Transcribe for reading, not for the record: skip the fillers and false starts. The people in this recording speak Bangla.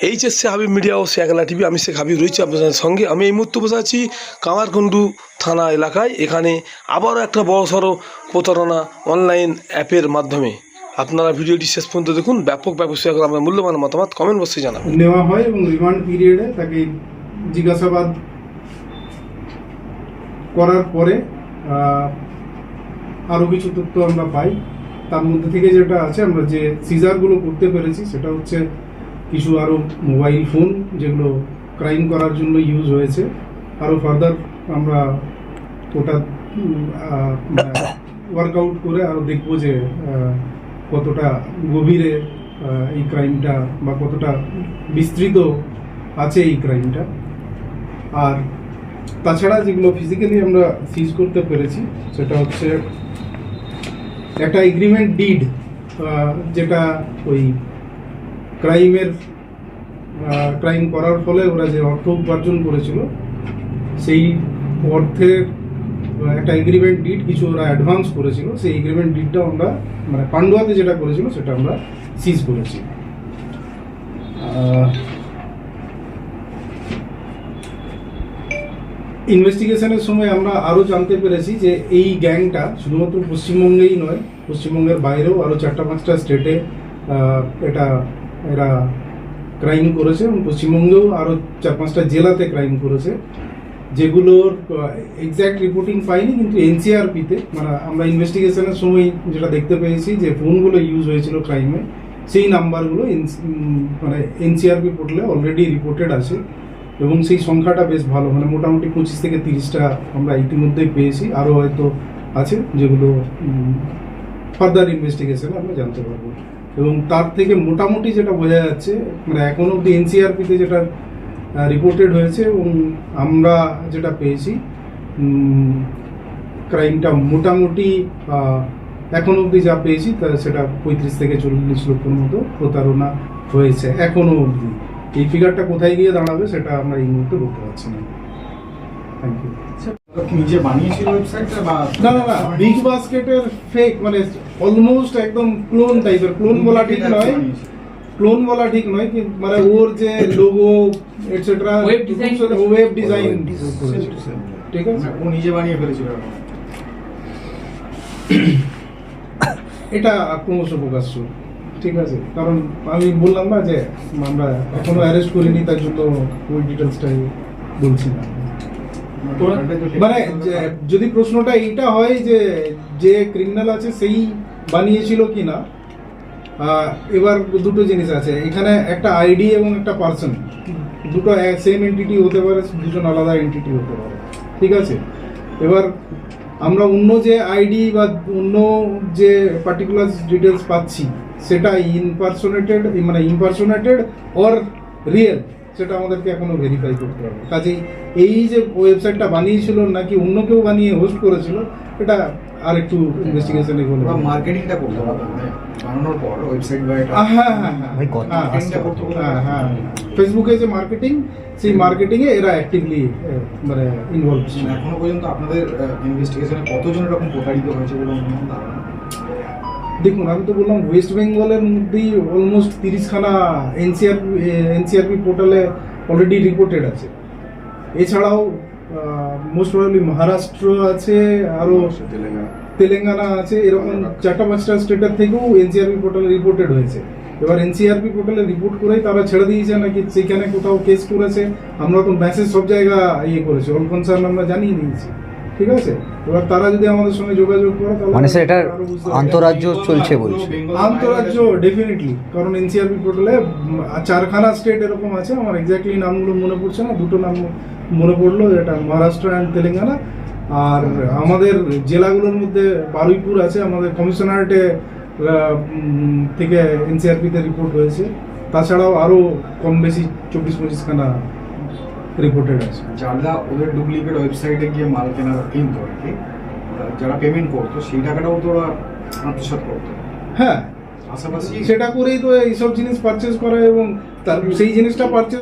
এইচএসসি হাবিব মিডিয়া ও শেখালা টিভি, আমি শেখ হাবিব রয়েছি আপনাদের সঙ্গে। আমি এই মুহূর্তে বসে আছি কামারকুণ্ডু থানা এলাকায়। এখানে আবারও একটা বড়সড় প্রতারণা অনলাইন অ্যাপের মাধ্যমে। আপনারা ভিডিওটি শেষ পর্যন্ত দেখুন, ব্যাপক শেয়ার করে আপনার মূল্যবান মতামত কমেন্ট বক্সে জানাবেন। নেওয়া হয় এবং রিমান্ড পিরিয়ডে তাকে জিজ্ঞাসাবাদ করার পরে আরও কিছু তথ্য আমরা পাই। তার মধ্যে থেকে যেটা আছে, আমরা যে সিজারগুলো করতে পেরেছি সেটা হচ্ছে কিছু আরও মোবাইল ফোন যেগুলো ক্রাইম করার জন্য ইউজ হয়েছে। আরও ফার্দার আমরা ওটা ওয়ার্কআউট করে আরও দেখব যে কতটা গভীরে এই ক্রাইমটা বা কতটা বিস্তৃত আছে এই ক্রাইমটা। আর তাছাড়া যেগুলো ফিজিক্যালি আমরা সিজ করতে পেরেছি সেটা হচ্ছে একটা এগ্রিমেন্ট ডিড, যেটা ওই ক্রাইম করার ফলে ওরা যে অর্থ উপার্জন করেছিল সেই অর্থের একটা এগ্রিমেন্ট ডিড কিছু ওরা অ্যাডভান্স করেছিল। সেই এগ্রিমেন্ট ডিডটা আমরা মানে পান্ডুয়াতে যেটা করেছিল সেটা আমরা সিজ করেছি। ইনভেস্টিগেশনের সময় আমরা আরও জানতে পেরেছি যে এই গ্যাংটা শুধুমাত্র পশ্চিমবঙ্গেই নয়, পশ্চিমবঙ্গের বাইরেও আরও 4-5টা স্টেটে এরা ক্রাইম করেছে এবং পশ্চিমবঙ্গেও আরও 4-5টা জেলাতে ক্রাইম করেছে, যেগুলোর এক্স্যাক্ট রিপোর্টিং পাইনি। কিন্তু এনসিআরপিতে মানে আমরা ইনভেস্টিগেশনের সময় যেটা দেখতে পেয়েছি যে ফোনগুলো ইউজ হয়েছিল ক্রাইমে, সেই নাম্বারগুলো মানে এনসিআরপি পোর্টালে অলরেডি রিপোর্টেড আছে এবং সেই সংখ্যাটা বেশ ভালো, মানে মোটামুটি 25 থেকে 30টা আমরা ইতিমধ্যেই পেয়েছি। আরও হয়তো আছে যেগুলো ফার্দার ইনভেস্টিগেশনে আমরা জানতে পারবো। এবং তার থেকে মোটামুটি যেটা বোঝা যাচ্ছে, মানে এখনও অবধি এনসিআরপিতে যেটা রিপোর্টেড হয়েছে এবং আমরা যেটা পেয়েছি, ক্রাইমটা মোটামুটি এখনও অবধি যা পেয়েছি সেটা 35 থেকে 40 লক্ষর মতো প্রতারণা হয়েছে এখনও অবধি। এই ফিগারটা কোথায় গিয়ে দাঁড়াবে সেটা আমরা এই মুহূর্তে বলতে পারছি না। Thank you. নিজে বানিয়েছিল ওয়েবসাইটটা বা না, বিগ বাস্কেটের ফেক, মানে অলমোস্ট একদম ক্লোন টাইপের। ক্লোন বলা ঠিক নয়, কিন্তু মানে ওর যে লোগো এটসেট্রা ওয়েব ডিজাইন ঠিক আছে, ও নিজে বানিয়ে ফেলেছিল। এটা ক্রমশ প্রকাশ্য, ঠিক আছে। কারণ আমি বললাম না যে আমরা এখনো অ্যারেস্ট করিনি, তার জন্য ওই ডিটেলসটাই বলছি না। মানে যদি প্রশ্নটা এইটা হয় যে ক্রিমিনাল আছে সেই বানিয়েছিল কি না, এবার দুটো জিনিস আছে এখানে, একটা আইডি এবং একটা পার্সন, দুটো সেম এন্টিটি হতে পারে, দুজন আলাদা এন্টিটি হতে পারে, ঠিক আছে। এবার আমরা অন্য যে আইডি বা অন্য যে পার্টিকুলার ডিটেলস পাচ্ছি সেটা ইম্পারসোনেটেড অর রিয়েল, সেটা আমাদেরকে এখনো ভেরিফাই করতে হবে। কাজেই এই যে ওয়েবসাইটটা বানিয়েছিল নাকি অন্য কেউ বানিয়ে হোস্ট করেছিল, এটা আর একটু ইনভেস্টিগেশনে হলো। মার্কেটিংটা করতে হবে বানানোর পর ওয়েবসাইট বা এটা হ্যাঁ ফেসবুকে যে মার্কেটিং, সেই মার্কেটিংয়ে এরা অ্যাক্টিভলি মানে ইনভলভ। এখনো পর্যন্ত আপনাদের ইনভেস্টিগেশনে কতজন এরকম প্রতারিত হয়েছে বলে অনুমান ধারণা? দেখুন, আমি তো বললাম ওয়েস্ট বেঙ্গলের মধ্যেই অলমোস্ট 30খানা এনসিআরপি পোর্টালে অলরেডি রিপোর্টেড আছে। এছাড়াও মোস্ট প্রবাবলি মহারাষ্ট্র আছে, আরও তেলেঙ্গানা আছে, এরকম 4-5টা স্টেটের থেকেও এনসিআরপি পোর্টালে রিপোর্টেড হয়েছে। এবার এনসিআরপি পোর্টালে রিপোর্ট করেই তারা ছেড়ে দিয়েছে নাকি সেখানে কোথাও কেস করেছে, আমরা তো মেসেজ সব জায়গা করেছি, অল কনসার্ন আমরা জানিয়ে দিয়েছি, ঠিক আছে। এবার তারা যদি আমাদের সঙ্গে যোগাযোগ করে তাহলে মানে সেটা আন্তরাজ্য চলছে বলছে। আন্তরাজ্য ডেফিনেটলি, কারণ এনসিআরপি পোর্টালে 4খানা স্টেট এরকম আছে, আমার এক্স্যাক্টলি নামগুলো মনে পড়ছে না, দুটো নাম মনে পড়লো, যেটা মহারাষ্ট্র অ্যান্ড তেলেঙ্গানা। আর আমাদের জেলাগুলোর মধ্যে বারুইপুর আছে, আমাদের কমিশনারেটে থেকে এনসিআরপিতে রিপোর্ট হয়েছে। তাছাড়াও আরও কম বেশি 24-25খানা রিপোর্টেড আছে। যারা ওদের ডুপ্লিকেট ওয়েবসাইটে গিয়ে মাল কেনার কিনতো আর কি, যারা পেমেন্ট করতো সেই টাকাটাও তো ওরা আত্মসাৎ করতো। হ্যাঁ, পাশাপাশি সেটা করেই তো এইসব জিনিস পারচেজ করা এবং তার সেই জিনিসটা পারচেজ